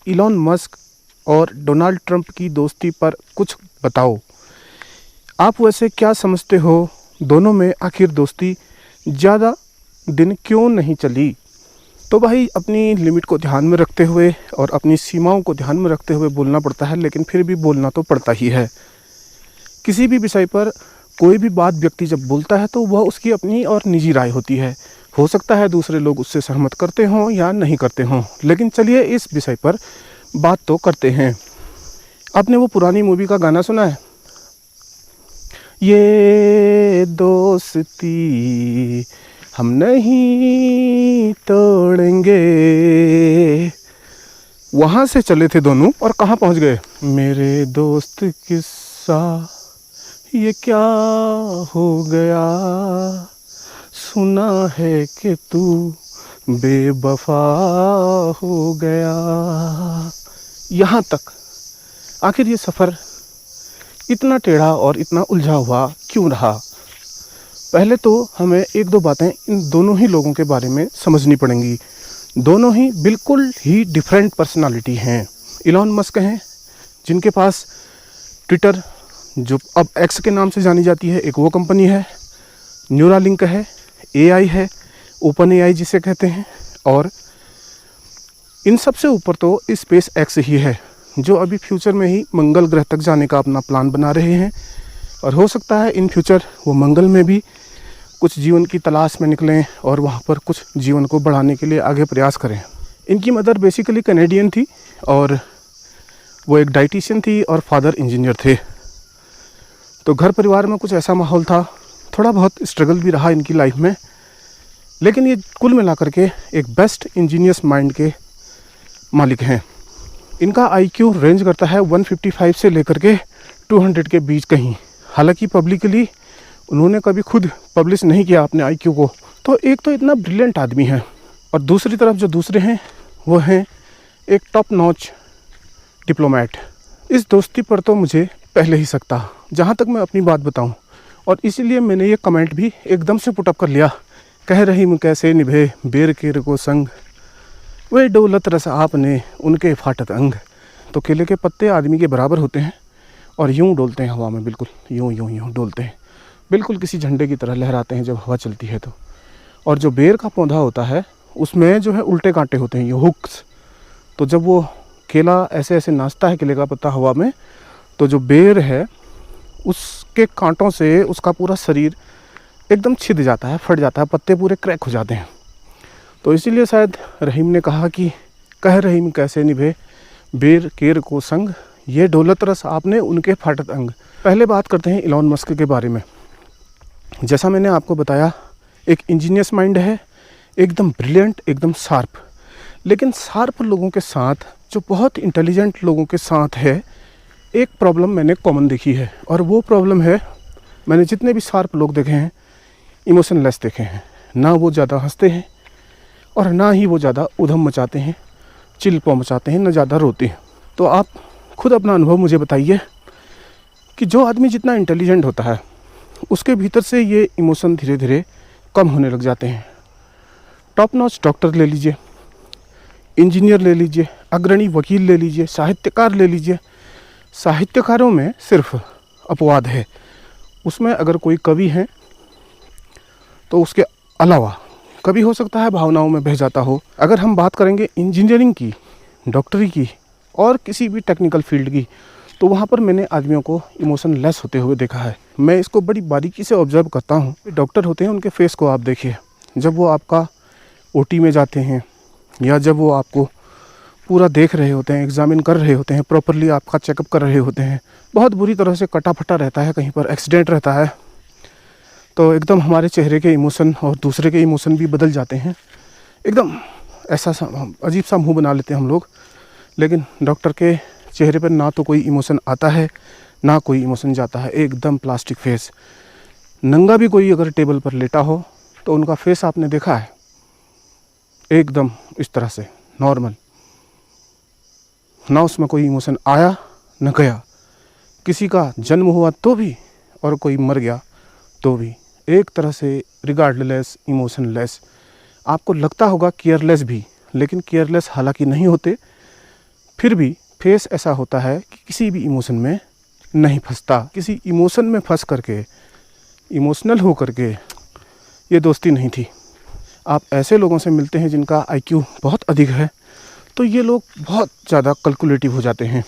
Elon Musk और Donald Trump की दोस्ती पर कुछ बताओ। आप वैसे क्या समझते हो, दोनों में आखिर दोस्ती ज़्यादा दिन क्यों नहीं चली? तो भाई अपनी लिमिट को ध्यान में रखते हुए और अपनी सीमाओं को ध्यान में रखते हुए बोलना पड़ता है, लेकिन फिर भी बोलना तो पड़ता ही है। किसी भी विषय पर कोई भी बात व्यक्ति जब बोलता है तो वह उसकी अपनी और निजी राय होती है। हो सकता है दूसरे लोग उससे सहमत करते हों या नहीं करते हों, लेकिन चलिए इस विषय पर बात तो करते हैं। आपने वो पुरानी मूवी का गाना सुना है, ये दोस्ती हम नहीं तोड़ेंगे। वहाँ से चले थे दोनों और कहाँ पहुँच गए? मेरे दोस्त किस्सा ये क्या हो गया, सुना है कि तू बेवफा हो गया। यहाँ तक आखिर ये सफ़र इतना टेढ़ा और इतना उलझा हुआ क्यों रहा? पहले तो हमें एक दो बातें इन दोनों ही लोगों के बारे में समझनी पड़ेंगी। दोनों ही बिल्कुल ही डिफरेंट पर्सनालिटी हैं। इलॉन मस्क हैं, जिनके पास ट्विटर, जो अब एक्स के नाम से जानी जाती है, एक वो कंपनी है। न्यूरालिंक है, एआई है, ओपन एआई जिसे कहते हैं। और इन सबसे ऊपर तो स्पेस एक्स ही है, जो अभी फ्यूचर में ही मंगल ग्रह तक जाने का अपना प्लान बना रहे हैं। और हो सकता है इन फ्यूचर वो मंगल में भी कुछ जीवन की तलाश में निकलें और वहाँ पर कुछ जीवन को बढ़ाने के लिए आगे प्रयास करें। इनकी मदर बेसिकली कनेडियन थी और वो एक डाइटिशियन थी और फादर इंजीनियर थे। तो घर परिवार में कुछ ऐसा माहौल था, थोड़ा बहुत स्ट्रगल भी रहा इनकी लाइफ में, लेकिन ये कुल मिलाकर के एक बेस्ट इंजीनियस माइंड के मालिक हैं। इनका आईक्यू रेंज करता है 155 से लेकर के 200 के बीच कहीं। हालांकि पब्लिकली उन्होंने कभी खुद पब्लिश नहीं किया अपने आईक्यू को। तो एक तो इतना ब्रिलियंट आदमी है, और दूसरी तरफ जो दूसरे हैं वो हैं एक टॉप नॉच डिप्लोमेट। इस दोस्ती पर तो मुझे पहले ही शक था, जहाँ तक मैं अपनी बात बताऊँ, और इसीलिए मैंने ये कमेंट भी एकदम से पुटअप कर लिया। कह रही मैं कैसे निभे बेर केर को संग, वे डोलत रस आपने उनके फाटत अंग। तो केले के पत्ते आदमी के बराबर होते हैं और यूं डोलते हैं हवा में, बिल्कुल यूं यूं यूं डोलते हैं, बिल्कुल किसी झंडे की तरह लहराते हैं जब हवा चलती है तो। और जो बेर का पौधा होता है उसमें जो है उल्टे कांटे होते हैं, ये हुक्स। तो जब वो केला ऐसे ऐसे नाचता है, केले का पत्ता हवा में, तो जो बेर है उसके कांटों से उसका पूरा शरीर एकदम छिद जाता है, फट जाता है, पत्ते पूरे क्रैक हो जाते हैं। तो इसीलिए शायद रहीम ने कहा कि कह रहीम कैसे निभे बेर केर को संग, ये डोलत रस आपने उनके फाटत अंग। पहले बात करते हैं इलॉन मस्क के बारे में। जैसा मैंने आपको बताया, एक इंजीनियस माइंड है, एकदम ब्रिलियंट, एकदम शार्प। लेकिन शार्प लोगों के साथ, जो बहुत इंटेलिजेंट लोगों के साथ है, एक प्रॉब्लम मैंने कॉमन देखी है। और वो प्रॉब्लम है, मैंने जितने भी शार्प लोग देखे हैं, इमोशनलेस देखे हैं। ना वो ज़्यादा हंसते हैं और ना ही वो ज़्यादा उधम मचाते हैं, चिल्पा मचाते हैं, ना ज़्यादा रोते हैं। तो आप खुद अपना अनुभव मुझे बताइए कि जो आदमी जितना इंटेलिजेंट होता है उसके भीतर से ये इमोशन धीरे धीरे कम होने लग जाते हैं। टॉप नॉच डॉक्टर ले लीजिए, इंजीनियर ले लीजिए, अग्रणी वकील ले लीजिए, साहित्यकार ले लीजिए। साहित्यकारों में सिर्फ अपवाद है, उसमें अगर कोई कवि है तो उसके अलावा कभी हो सकता है भावनाओं में बह जाता हो। अगर हम बात करेंगे इंजीनियरिंग की, डॉक्टरी की और किसी भी टेक्निकल फील्ड की, तो वहाँ पर मैंने आदमियों को इमोशन लेस होते हुए देखा है। मैं इसको बड़ी बारीकी से ऑब्जर्व करता हूँ। डॉक्टर होते हैं, उनके फेस को आप देखिए, जब वो आपका ओटी में जाते हैं या जब वो आपको पूरा देख रहे होते हैं, एग्जामिन कर रहे होते हैं, प्रॉपरली आपका चेकअप कर रहे होते हैं, बहुत बुरी तरह से कटा फटा रहता है, कहीं पर एक्सीडेंट रहता है, तो एकदम हमारे चेहरे के इमोशन और दूसरे के इमोशन भी बदल जाते हैं। एकदम ऐसा अजीब सा मुंह बना लेते हैं हम लोग। लेकिन डॉक्टर के चेहरे पर ना तो कोई इमोशन आता है, ना कोई इमोशन जाता है, एकदम प्लास्टिक फेस। नंगा भी कोई अगर टेबल पर लेटा हो तो उनका फेस आपने देखा है, एकदम इस तरह से नॉर्मल, ना उसमें कोई इमोशन आया न गया। किसी का जन्म हुआ तो भी और कोई मर गया तो भी, एक तरह से रिगार्डलेस, इमोशनलेस। आपको लगता होगा केयरलेस भी, लेकिन केयरलेस हालांकि नहीं होते, फिर भी फेस ऐसा होता है कि किसी भी इमोशन में नहीं फंसता। किसी इमोशन में फंस करके, इमोशनल हो करके ये दोस्ती नहीं थी। आप ऐसे लोगों से मिलते हैं जिनका IQ बहुत अधिक है, तो ये लोग बहुत ज़्यादा कैलकुलेटिव हो जाते हैं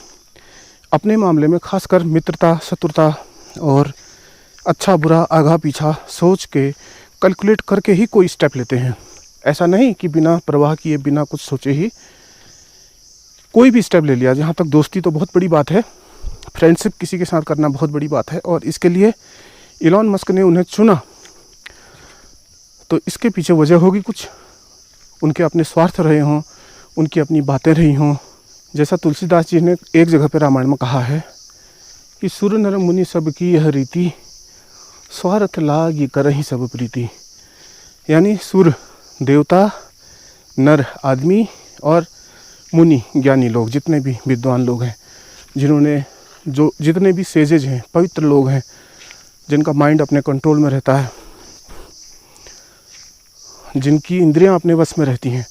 अपने मामले में, खासकर मित्रता, शत्रुता और अच्छा बुरा आगा पीछा सोच के, कैलकुलेट करके ही कोई स्टेप लेते हैं। ऐसा नहीं कि बिना परवाह किए, बिना कुछ सोचे ही कोई भी स्टेप ले लिया। जहाँ तक दोस्ती तो बहुत बड़ी बात है, फ्रेंडशिप किसी के साथ करना बहुत बड़ी बात है, और इसके लिए इलॉन मस्क ने उन्हें चुना, तो इसके पीछे वजह होगी कुछ, उनके अपने स्वार्थ रहे हों, उनकी अपनी बातें रही हों। जैसा तुलसीदास जी ने एक जगह पर रामायण में कहा है कि सुर नर मुनि सब की यह रीति, स्वार्थ लागी करहि सब प्रीति। यानी सुर देवता, नर आदमी और मुनि ज्ञानी लोग, जितने भी विद्वान लोग हैं, जिन्होंने जो जितने भी सेजेज हैं, पवित्र लोग हैं, जिनका माइंड अपने कंट्रोल में रहता है, जिनकी इंद्रियां अपने वश में रहती हैं,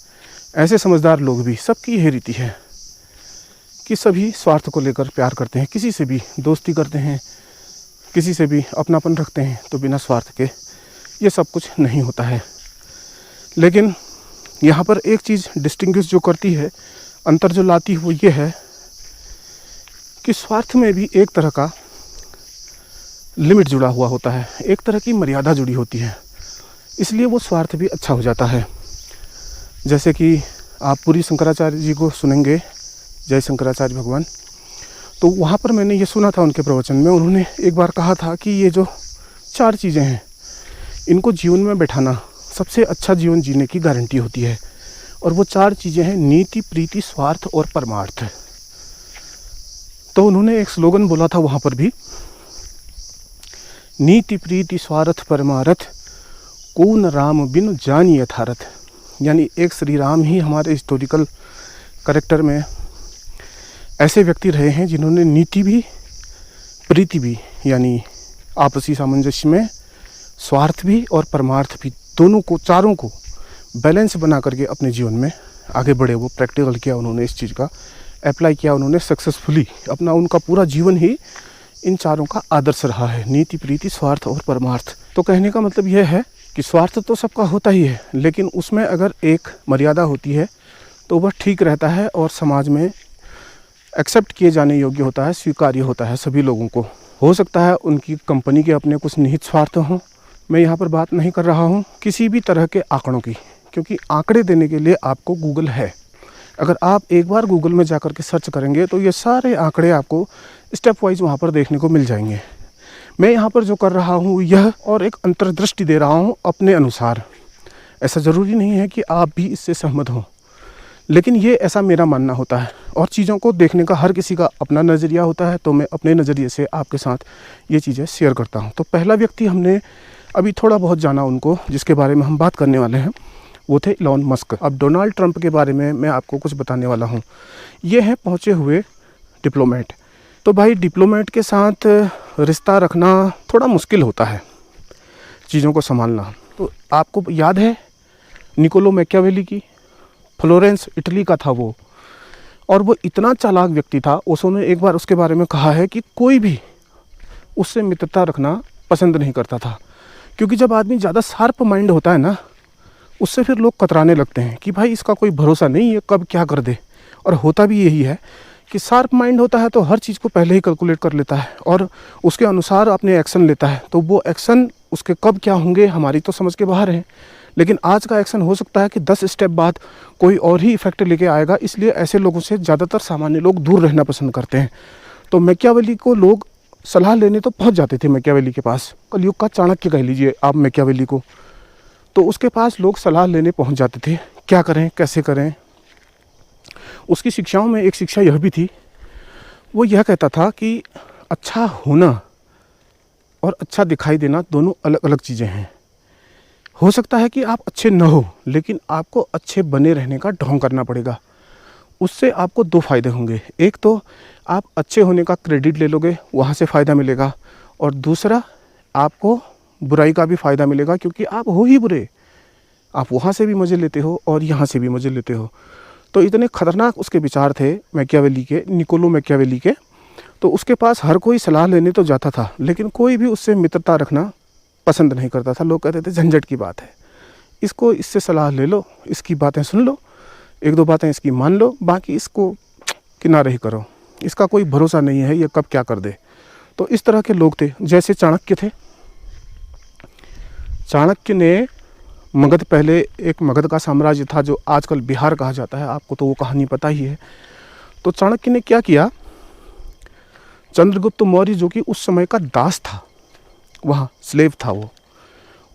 ऐसे समझदार लोग भी, सबकी यही रीति है कि सभी स्वार्थ को लेकर प्यार करते हैं। किसी से भी दोस्ती करते हैं, किसी से भी अपनापन रखते हैं, तो बिना स्वार्थ के ये सब कुछ नहीं होता है। लेकिन यहाँ पर एक चीज़ डिस्टिंग्विश जो करती है, अंतर जो लाती है, वो ये है कि स्वार्थ में भी एक तरह का लिमिट जुड़ा हुआ होता है, एक तरह की मर्यादा जुड़ी होती है, इसलिए वो स्वार्थ भी अच्छा हो जाता है। जैसे कि आप पूरी शंकराचार्य जी को सुनेंगे, जय शंकराचार्य भगवान, तो वहाँ पर मैंने ये सुना था उनके प्रवचन में, उन्होंने एक बार कहा था कि ये जो 4 चीज़ें हैं, इनको जीवन में बैठाना सबसे अच्छा जीवन जीने की गारंटी होती है। और वो 4 चीज़ें हैं नीति, प्रीति, स्वार्थ और परमार्थ। तो उन्होंने एक स्लोगन बोला था वहाँ पर भी, नीति प्रीति स्वार्थ परमार्थ, कौन राम बिनु जानी यथार्थ। यानी एक श्री राम ही हमारे हिस्टोरिकल कैरेक्टर में ऐसे व्यक्ति रहे हैं जिन्होंने नीति भी, प्रीति भी, यानी आपसी सामंजस्य में, स्वार्थ भी और परमार्थ भी, दोनों को, चारों को बैलेंस बना करके अपने जीवन में आगे बढ़े। वो प्रैक्टिकल किया उन्होंने, इस चीज़ का अप्लाई किया उन्होंने सक्सेसफुली। अपना उनका पूरा जीवन ही इन चारों का आदर्श रहा है, नीति, प्रीति, स्वार्थ और परमार्थ। तो कहने का मतलब यह है कि स्वार्थ तो सबका होता ही है, लेकिन उसमें अगर एक मर्यादा होती है तो वह ठीक रहता है और समाज में एक्सेप्ट किए जाने योग्य होता है, स्वीकार्य होता है सभी लोगों को। हो सकता है उनकी कंपनी के अपने कुछ निहित स्वार्थ हों, मैं यहाँ पर बात नहीं कर रहा हूँ किसी भी तरह के आंकड़ों की, क्योंकि आंकड़े देने के लिए आपको गूगल है। अगर आप एक बार गूगल में जाकर के सर्च करेंगे तो ये सारे आंकड़े आपको स्टेप वाइज वहाँ पर देखने को मिल जाएंगे। मैं यहाँ पर जो कर रहा हूँ यह और एक अंतर्दृष्टि दे रहा हूँ अपने अनुसार। ऐसा ज़रूरी नहीं है कि आप भी इससे सहमत हों, लेकिन ये ऐसा मेरा मानना होता है। और चीज़ों को देखने का हर किसी का अपना नज़रिया होता है, तो मैं अपने नज़रिए से आपके साथ ये चीज़ें शेयर करता हूँ। तो पहला व्यक्ति हमने अभी थोड़ा बहुत जाना उनको, जिसके बारे में हम बात करने वाले हैं, वो थे इलॉन मस्क। अब डोनाल्ड ट्रंप के बारे में मैं आपको कुछ बताने वाला हूँ। ये हैं पहुँचे हुए डिप्लोमेट। तो भाई डिप्लोमेट के साथ रिश्ता रखना थोड़ा मुश्किल होता है, चीज़ों को संभालना। तो आपको याद है निकोलो मैकियावेली की, फ्लोरेंस इटली का था वो, और वो इतना चालाक व्यक्ति था। ओशो ने एक बार उसके बारे में कहा है कि कोई भी उससे मित्रता रखना पसंद नहीं करता था, क्योंकि जब आदमी ज़्यादा शार्प माइंड होता है ना, उससे फिर लोग कतराने लगते हैं कि भाई इसका कोई भरोसा नहीं है, कब क्या कर दे। और होता भी यही है कि शार्प माइंड होता है तो हर चीज़ को पहले ही कैलकुलेट कर लेता है और उसके अनुसार अपने एक्शन लेता है। तो वो एक्शन उसके कब क्या होंगे हमारी तो समझ के बाहर है, लेकिन आज का एक्शन हो सकता है कि 10 स्टेप बाद कोई और ही इफेक्ट लेके आएगा। इसलिए ऐसे लोगों से ज़्यादातर सामान्य लोग दूर रहना पसंद करते हैं। तो मैकियावेली को लोग सलाह लेने तो पहुंच जाते थे मैकियावेली के पास, कलयुग का चाणक्य कह लीजिए आप मैकियावेली को। तो उसके पास लोग सलाह लेने पहुंच जाते थे, क्या करें कैसे करें। उसकी शिक्षाओं में एक शिक्षा यह भी थी, वो यह कहता था कि अच्छा होना और अच्छा दिखाई देना दोनों अलग अलग चीज़ें हैं। हो सकता है कि आप अच्छे न हो, लेकिन आपको अच्छे बने रहने का ढोंग करना पड़ेगा। उससे आपको 2 फ़ायदे होंगे। एक तो आप अच्छे होने का क्रेडिट ले लोगे, वहाँ से फ़ायदा मिलेगा, और दूसरा आपको बुराई का भी फ़ायदा मिलेगा, क्योंकि आप हो ही बुरे। आप वहाँ से भी मज़े लेते हो और यहाँ से भी मज़े लेते हो। तो इतने खतरनाक उसके विचार थे मैकियावेली के, निकोलो मैकियावेली के। तो उसके पास हर कोई सलाह लेने तो जाता था, लेकिन कोई भी उससे मित्रता रखना पसंद नहीं करता था। लोग कहते थे झंझट की बात है, इसको इससे सलाह ले लो, इसकी बातें सुन लो, एक दो बातें इसकी मान लो, बाकी इसको किनारे ही करो, इसका कोई भरोसा नहीं है, ये कब क्या कर दे। तो इस तरह के लोग थे। जैसे चाणक्य थे। चाणक्य ने मगध, पहले एक मगध का साम्राज्य था जो आजकल बिहार कहा जाता है, आपको तो वो कहानी पता ही है। तो चाणक्य ने क्या किया, चंद्रगुप्त मौर्य जो कि उस समय का दास था, वहाँ स्लेव था वो,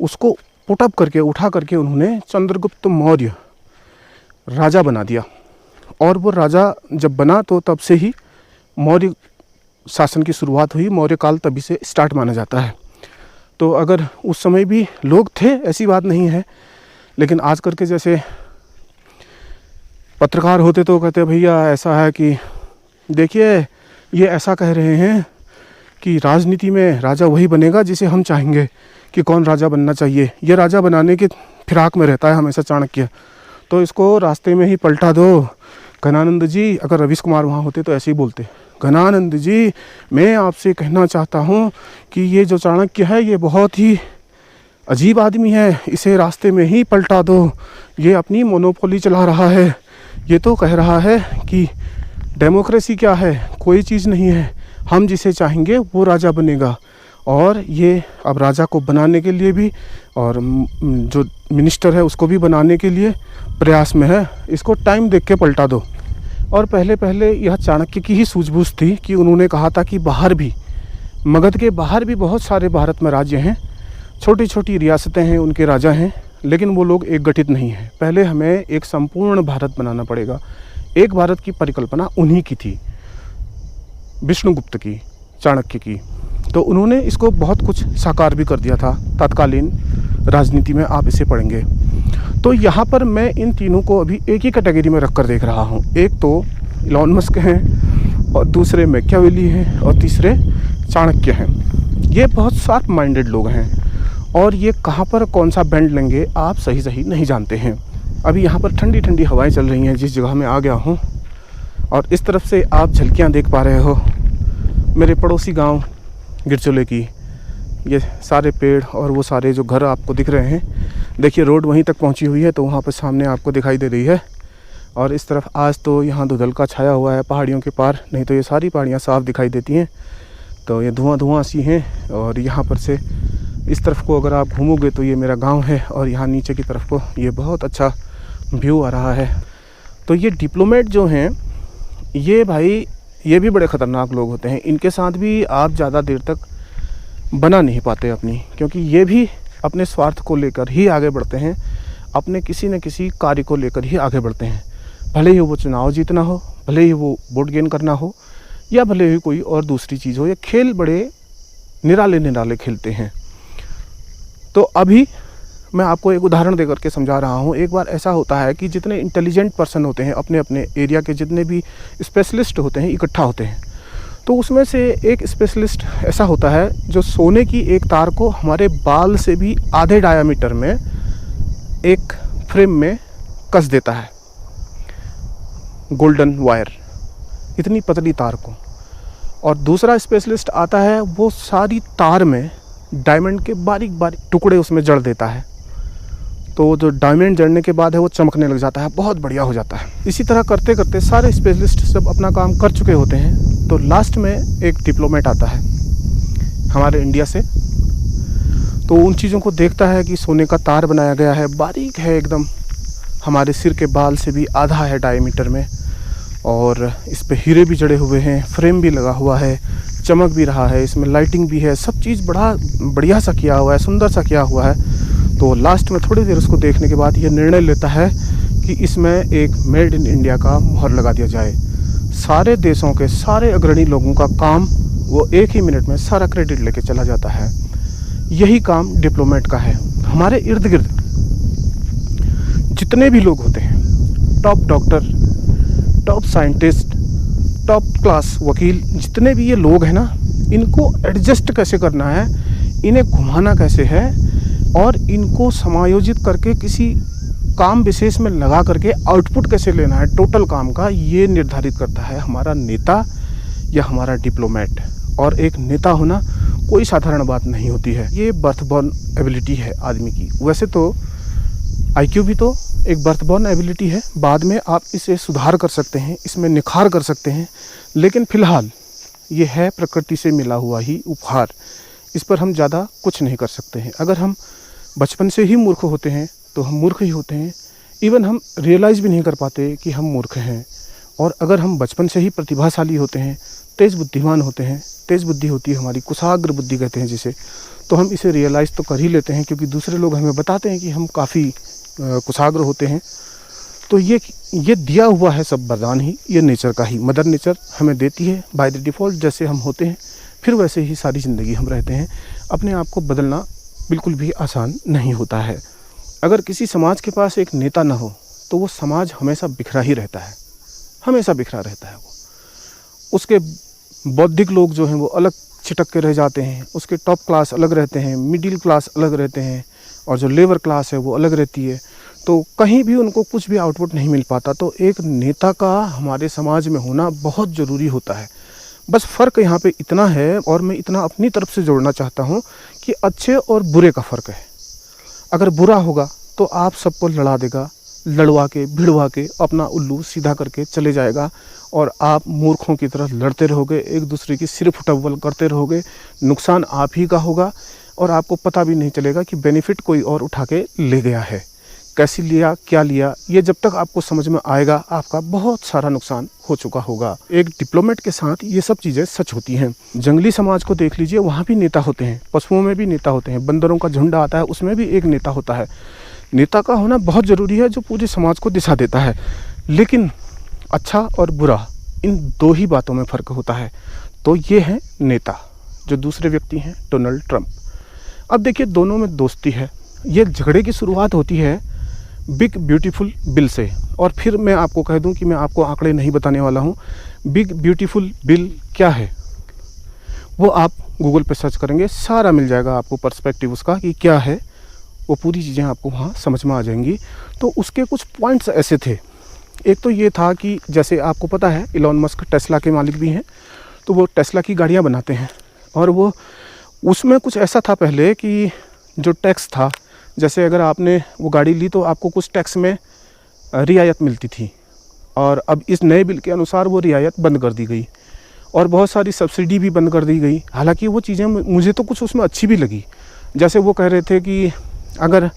उसको पुटअप करके उठा करके उन्होंने चंद्रगुप्त मौर्य राजा बना दिया। और वो राजा जब बना तो तब से ही मौर्य शासन की शुरुआत हुई। मौर्य काल तभी से स्टार्ट माना जाता है। तो अगर उस समय भी लोग थे, ऐसी बात नहीं है, लेकिन आज करके जैसे पत्रकार होते तो कहते भैया ऐसा है कि देखिए ये ऐसा कह रहे हैं कि राजनीति में राजा वही बनेगा जिसे हम चाहेंगे कि कौन राजा बनना चाहिए। ये राजा बनाने के फिराक में रहता है हमेशा चाणक्य, तो इसको रास्ते में ही पलटा दो। घनानंद जी, अगर रवीश कुमार वहाँ होते तो ऐसे ही बोलते, घनानंद जी मैं आपसे कहना चाहता हूँ कि ये जो चाणक्य है ये बहुत ही अजीब आदमी है, इसे रास्ते में ही पलटा दो। ये अपनी मोनोपोली चला रहा है, ये तो कह रहा है कि डेमोक्रेसी क्या है, कोई चीज़ नहीं है, हम जिसे चाहेंगे वो राजा बनेगा। और ये अब राजा को बनाने के लिए भी और जो मिनिस्टर है उसको भी बनाने के लिए प्रयास में है, इसको टाइम देख के पलटा दो। और पहले पहले यह चाणक्य की ही सूझबूझ थी कि उन्होंने कहा था कि बाहर भी, मगध के बाहर भी बहुत सारे भारत में राज्य हैं, छोटी छोटी रियासतें हैं, उनके राजा हैं, लेकिन वो लोग एक गठित नहीं हैं। पहले हमें एक संपूर्ण भारत बनाना पड़ेगा। एक भारत की परिकल्पना उन्हीं की थी, विष्णुगुप्त की, चाणक्य की। तो उन्होंने इसको बहुत कुछ साकार भी कर दिया था तत्कालीन राजनीति में, आप इसे पढ़ेंगे। तो यहाँ पर मैं इन तीनों को अभी एक ही कैटेगरी में रख कर देख रहा हूँ। एक तो इलॉन मस्क हैं, और दूसरे मैकियावेली हैं, और तीसरे चाणक्य हैं। ये बहुत शार्प माइंडेड लोग हैं, और ये कहाँ पर कौन सा बैंड लेंगे आप सही नहीं जानते हैं। अभी यहाँ पर ठंडी ठंडी हवाएं चल रही हैं जिस जगह मैं आ गया हूँ, और इस तरफ से आप झलकियाँ देख पा रहे हो मेरे पड़ोसी गांव गिरचोले की। ये सारे पेड़ और वो सारे जो घर आपको दिख रहे हैं, देखिए रोड वहीं तक पहुंची हुई है, तो वहाँ पर सामने आपको दिखाई दे रही है। और इस तरफ आज तो यहाँ धुंधल का छाया हुआ है पहाड़ियों के पार, नहीं तो ये सारी पहाड़ियाँ साफ दिखाई देती हैं। तो ये धुआं सी हैं, और यहाँ पर से इस तरफ को अगर आप घूमोगे तो ये मेरा गाँव है, और यहाँ नीचे की तरफ को ये बहुत अच्छा व्यू आ रहा है। तो ये डिप्लोमेट जो हैं, ये भाई ये भी बड़े ख़तरनाक लोग होते हैं। इनके साथ भी आप ज़्यादा देर तक बना नहीं पाते अपनी, क्योंकि ये भी अपने स्वार्थ को लेकर ही आगे बढ़ते हैं, अपने किसी न किसी कार्य को लेकर ही आगे बढ़ते हैं। भले ही वो चुनाव जीतना हो, भले ही वो वोट गेन करना हो, या भले ही कोई और दूसरी चीज़ हो। ये खेल बड़े निराले खेलते हैं। तो अभी मैं आपको एक उदाहरण देकर के समझा रहा हूँ। एक बार ऐसा होता है कि जितने इंटेलिजेंट पर्सन होते हैं, अपने अपने एरिया के जितने भी स्पेशलिस्ट होते हैं, इकट्ठा होते हैं। तो उसमें से एक स्पेशलिस्ट ऐसा होता है जो सोने की एक तार को हमारे बाल से भी आधे डायामीटर में एक फ्रेम में कस देता है, गोल्डन वायर, इतनी पतली तार को। और दूसरा स्पेशलिस्ट आता है, वो सारी तार में डायमंड के बारीक बारीक टुकड़े उसमें जड़ देता है। तो जो डायमंड जड़ने के बाद है वो चमकने लग जाता है, बहुत बढ़िया हो जाता है। इसी तरह करते करते सारे स्पेशलिस्ट सब अपना काम कर चुके होते हैं। तो लास्ट में एक डिप्लोमेट आता है हमारे इंडिया से। तो उन चीज़ों को देखता है कि सोने का तार बनाया गया है, बारीक है एकदम, हमारे सिर के बाल से भी आधा है डायमीटर में, और इस पे हीरे भी जड़े हुए हैं, फ्रेम भी लगा हुआ है, चमक भी रहा है, इसमें लाइटिंग भी है, सब चीज़ बड़ा बढ़िया सा किया हुआ है, सुंदर सा किया हुआ है। तो लास्ट में थोड़ी देर उसको देखने के बाद ये निर्णय लेता है कि इसमें एक मेड इन इंडिया का मोहर लगा दिया जाए। सारे देशों के सारे अग्रणी लोगों का काम वो एक ही मिनट में सारा क्रेडिट लेके चला जाता है। यही काम डिप्लोमेट का है। हमारे इर्द गिर्द जितने भी लोग होते हैं, top doctor, top scientist, top class वकील, जितने भी ये लोग हैं ना, इनको एडजस्ट कैसे करना है, इन्हें घुमाना कैसे है, और इनको समायोजित करके किसी काम विशेष में लगा करके आउटपुट कैसे लेना है टोटल काम का, ये निर्धारित करता है हमारा नेता या हमारा डिप्लोमेट। और एक नेता होना कोई साधारण बात नहीं होती है, ये बर्थ बॉर्न एबिलिटी है आदमी की। वैसे तो आईक्यू भी तो एक बर्थ बॉर्न एबिलिटी है, बाद में आप इसे सुधार कर सकते हैं, इसमें निखार कर सकते हैं, लेकिन फ़िलहाल ये है प्रकृति से मिला हुआ ही उपहार, इस पर हम ज़्यादा कुछ नहीं कर सकते हैं। अगर हम बचपन से ही मूर्ख होते हैं तो हम मूर्ख ही होते हैं, इवन हम रियलाइज़ भी नहीं कर पाते कि हम मूर्ख हैं। और अगर हम बचपन से ही प्रतिभाशाली होते हैं, तेज़ बुद्धिमान होते हैं, तेज़ बुद्धि होती है हमारी, कुशाग्र बुद्धि कहते हैं जिसे, तो हम इसे रियलाइज़ तो कर ही लेते हैं, क्योंकि दूसरे लोग हमें बताते हैं कि हम काफ़ी कुशाग्र होते हैं। तो ये दिया हुआ है सब वरदान ही, ये नेचर का ही, मदर नेचर हमें देती है बाय द डिफ़ॉल्ट। जैसे हम होते हैं फिर वैसे ही सारी ज़िंदगी हम रहते हैं। अपने आप को बदलना बिल्कुल भी आसान नहीं होता है। अगर किसी समाज के पास एक नेता ना हो तो वो समाज हमेशा बिखरा ही रहता है, हमेशा बिखरा रहता है। वो उसके बौद्धिक लोग जो हैं वो अलग छिटक के रह जाते हैं, उसके टॉप क्लास अलग रहते हैं, मिडिल क्लास अलग रहते हैं, और जो लेबर क्लास है वो अलग रहती है। तो कहीं भी उनको कुछ भी आउटपुट नहीं मिल पाता। तो एक नेता का हमारे समाज में होना बहुत ज़रूरी होता है। बस फ़र्क यहाँ पे इतना है, और मैं इतना अपनी तरफ से जोड़ना चाहता हूँ कि अच्छे और बुरे का फ़र्क है। अगर बुरा होगा तो आप सबको लड़ा देगा, लड़वा के भिड़वा के अपना उल्लू सीधा करके चले जाएगा, और आप मूर्खों की तरह लड़ते रहोगे, एक दूसरे की सिर फुटबल करते रहोगे। नुकसान आप ही का होगा और आपको पता भी नहीं चलेगा कि बेनिफिट कोई और उठा के ले गया है। कैसे लिया, क्या लिया, ये जब तक आपको समझ में आएगा आपका बहुत सारा नुकसान हो चुका होगा। एक डिप्लोमेट के साथ ये सब चीज़ें सच होती हैं। जंगली समाज को देख लीजिए, वहाँ भी नेता होते हैं, पशुओं में भी नेता होते हैं, बंदरों का झुंड आता है उसमें भी एक नेता होता है। नेता का होना बहुत ज़रूरी है जो पूरे समाज को दिशा देता है। लेकिन अच्छा और बुरा, इन दो ही बातों में फ़र्क होता है। तो ये है नेता। जो दूसरे व्यक्ति हैं डोनाल्ड ट्रंप। अब देखिए दोनों में दोस्ती है। ये झगड़े की शुरुआत होती है बिग ब्यूटीफुल बिल से। और फिर मैं आपको कह दूं कि मैं आपको आंकड़े नहीं बताने वाला हूं। बिग ब्यूटीफुल बिल क्या है वो आप गूगल पे सर्च करेंगे, सारा मिल जाएगा आपको पर्सपेक्टिव उसका कि क्या है, वो पूरी चीज़ें आपको वहाँ समझ में आ जाएंगी। तो उसके कुछ पॉइंट्स ऐसे थे। एक तो ये था कि जैसे आपको पता है इलॉन मस्क टेस्ला के मालिक भी हैं, तो वो टेस्ला की गाड़ियाँ बनाते हैं। और वो उसमें कुछ ऐसा था पहले कि जो टैक्स था, जैसे अगर आपने वो गाड़ी ली तो आपको कुछ टैक्स में रियायत मिलती थी, और अब इस नए बिल के अनुसार वो रियायत बंद कर दी गई, और बहुत सारी सब्सिडी भी बंद कर दी गई। हालांकि वो चीज़ें मुझे तो कुछ उसमें अच्छी भी लगी। जैसे वो कह रहे थे कि अगर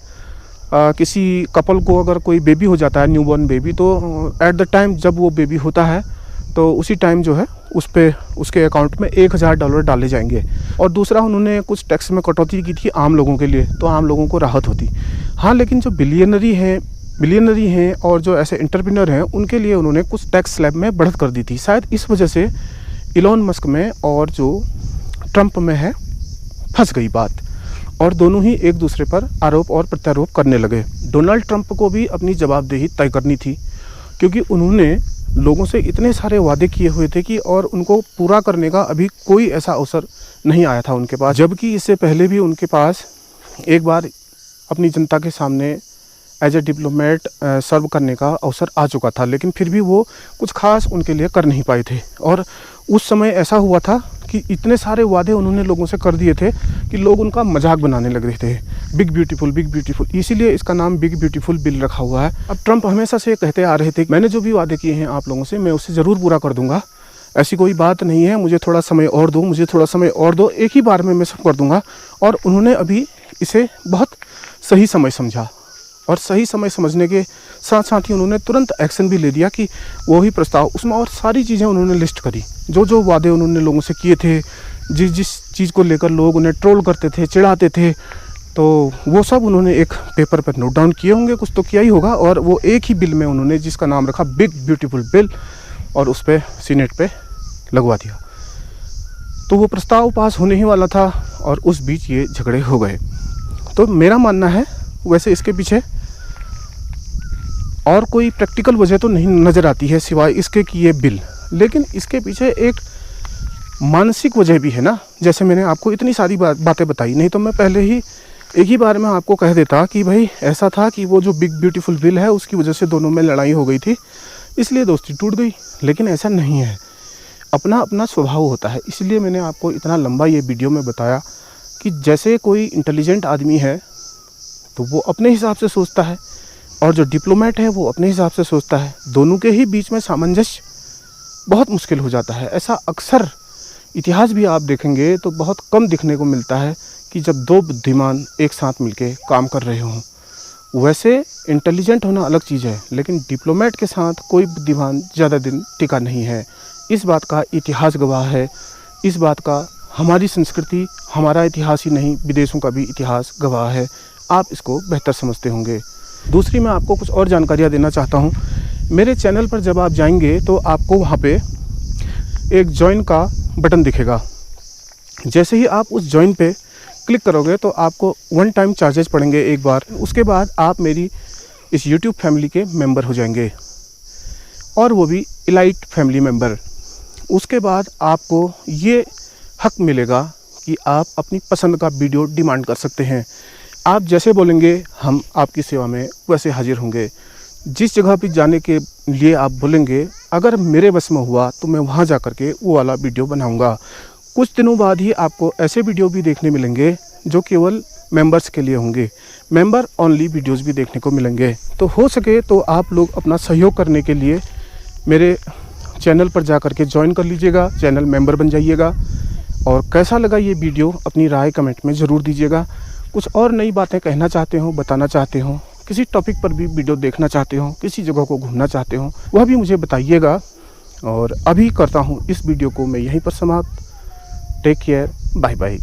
किसी कपल को अगर कोई बेबी हो जाता है, न्यूबॉर्न बेबी, तो एट द टाइम जब वो बेबी होता है तो उसी टाइम जो है उस पे उसके अकाउंट में $1000 डाले जाएंगे। और दूसरा उन्होंने कुछ टैक्स में कटौती की थी आम लोगों के लिए, तो आम लोगों को राहत होती। हाँ, लेकिन जो बिलियनरी हैं और जो ऐसे एंटरप्रेन्योर हैं उनके लिए उन्होंने कुछ टैक्स स्लैब में बढ़त कर दी थी। शायद इस वजह से इलॉन मस्क में और जो ट्रंप में है फंस गई बात, और दोनों ही एक दूसरे पर आरोप और प्रत्यारोप करने लगे। डोनाल्ड ट्रंप को भी अपनी जवाबदेही तय करनी थी, क्योंकि उन्होंने लोगों से इतने सारे वादे किए हुए थे कि और उनको पूरा करने का अभी कोई ऐसा अवसर नहीं आया था उनके पास। जबकि इससे पहले भी उनके पास एक बार अपनी जनता के सामने एज ए डिप्लोमेट सर्व करने का अवसर आ चुका था, लेकिन फिर भी वो कुछ खास उनके लिए कर नहीं पाए थे। और उस समय ऐसा हुआ था कि इतने सारे वादे उन्होंने लोगों से कर दिए थे कि लोग उनका मजाक बनाने लग रहे थे। बिग ब्यूटीफुल, इसीलिए इसका नाम बिग ब्यूटीफुल बिल रखा हुआ है। अब ट्रंप हमेशा से कहते आ रहे थे मैंने जो भी वादे किए हैं आप लोगों से मैं उससे ज़रूर पूरा कर दूंगा, ऐसी कोई बात नहीं है, मुझे थोड़ा समय और दो, एक ही बार में मैं सब कर दूंगा। और उन्होंने अभी इसे बहुत सही समय समझा, और सही समय समझने के साथ साथ ही उन्होंने तुरंत एक्शन भी ले दिया कि वही प्रस्ताव उसमें और सारी चीज़ें उन्होंने लिस्ट करी, जो वादे उन्होंने लोगों से किए थे, जिस चीज़ को लेकर लोग उन्हें ट्रोल करते थे, चिढ़ाते थे, तो वो सब उन्होंने एक पेपर पर नोट डाउन किए होंगे, कुछ तो किया ही होगा। और वो एक ही बिल में उन्होंने जिसका नाम रखा बिग ब्यूटीफुल बिल, और उस पर सीनेट पे लगवा दिया। तो वो प्रस्ताव पास होने ही वाला था, और उस बीच ये झगड़े हो गए। तो मेरा मानना है वैसे इसके पीछे और कोई प्रैक्टिकल वजह तो नहीं नज़र आती है सिवाय इसके कि ये बिल, लेकिन इसके पीछे एक मानसिक वजह भी है ना। जैसे मैंने आपको इतनी सारी बातें बताई, नहीं तो मैं पहले ही एक ही बार में आपको कह देता कि भाई ऐसा था कि वो जो बिग ब्यूटीफुल बिल है उसकी वजह से दोनों में लड़ाई हो गई थी, इसलिए दोस्ती टूट गई। लेकिन ऐसा नहीं है, अपना अपना स्वभाव होता है। इसलिए मैंने आपको इतना लंबा ये वीडियो में बताया कि जैसे कोई इंटेलिजेंट आदमी है तो वो अपने हिसाब से सोचता है, और जो डिप्लोमेट है वो अपने हिसाब से सोचता है। दोनों के ही बीच में सामंजस्य बहुत मुश्किल हो जाता है। ऐसा अक्सर इतिहास भी आप देखेंगे तो बहुत कम दिखने को मिलता है कि जब दो बुद्धिमान एक साथ मिलके काम कर रहे हों। वैसे इंटेलिजेंट होना अलग चीज़ है, लेकिन डिप्लोमेट के साथ कोई बुद्धिमान ज़्यादा दिन टिका नहीं है। इस बात का इतिहास गवाह है। इस बात का हमारी संस्कृति, हमारा इतिहास ही नहीं, विदेशों का भी इतिहास गवाह है। आप इसको बेहतर समझते होंगे। दूसरी मैं आपको कुछ और जानकारियाँ देना चाहता हूँ। मेरे चैनल पर जब आप जाएंगे तो आपको वहाँ पे एक ज्वाइन का बटन दिखेगा। जैसे ही आप उस ज्वाइन पे क्लिक करोगे तो आपको 1 टाइम चार्जेस पड़ेंगे एक बार। उसके बाद आप मेरी इस YouTube फैमिली के मेंबर हो जाएंगे, और वो भी इलाइट फैमिली मेंबर। उसके बाद आपको ये हक मिलेगा कि आप अपनी पसंद का वीडियो डिमांड कर सकते हैं। आप जैसे बोलेंगे हम आपकी सेवा में वैसे हाजिर होंगे। जिस जगह पे जाने के लिए आप बोलेंगे, अगर मेरे बस में हुआ तो मैं वहाँ जा कर के वो वाला वीडियो बनाऊँगा। कुछ दिनों बाद ही आपको ऐसे वीडियो भी देखने मिलेंगे जो केवल मेंबर्स के लिए होंगे। मेंबर ओनली वीडियोस भी देखने को मिलेंगे। तो हो सके तो आप लोग अपना सहयोग करने के लिए मेरे चैनल पर जा कर के ज्वाइन कर लीजिएगा, चैनल मेंबर बन जाइएगा। और कैसा लगा ये वीडियो अपनी राय कमेंट में ज़रूर दीजिएगा। कुछ और नई बातें कहना चाहते हो, बताना चाहते हो, किसी टॉपिक पर भी वीडियो देखना चाहते हो, किसी जगह को घूमना चाहते हो, वह भी मुझे बताइएगा। और अभी करता हूँ इस वीडियो को मैं यहीं पर समाप्त। Take care, bye bye.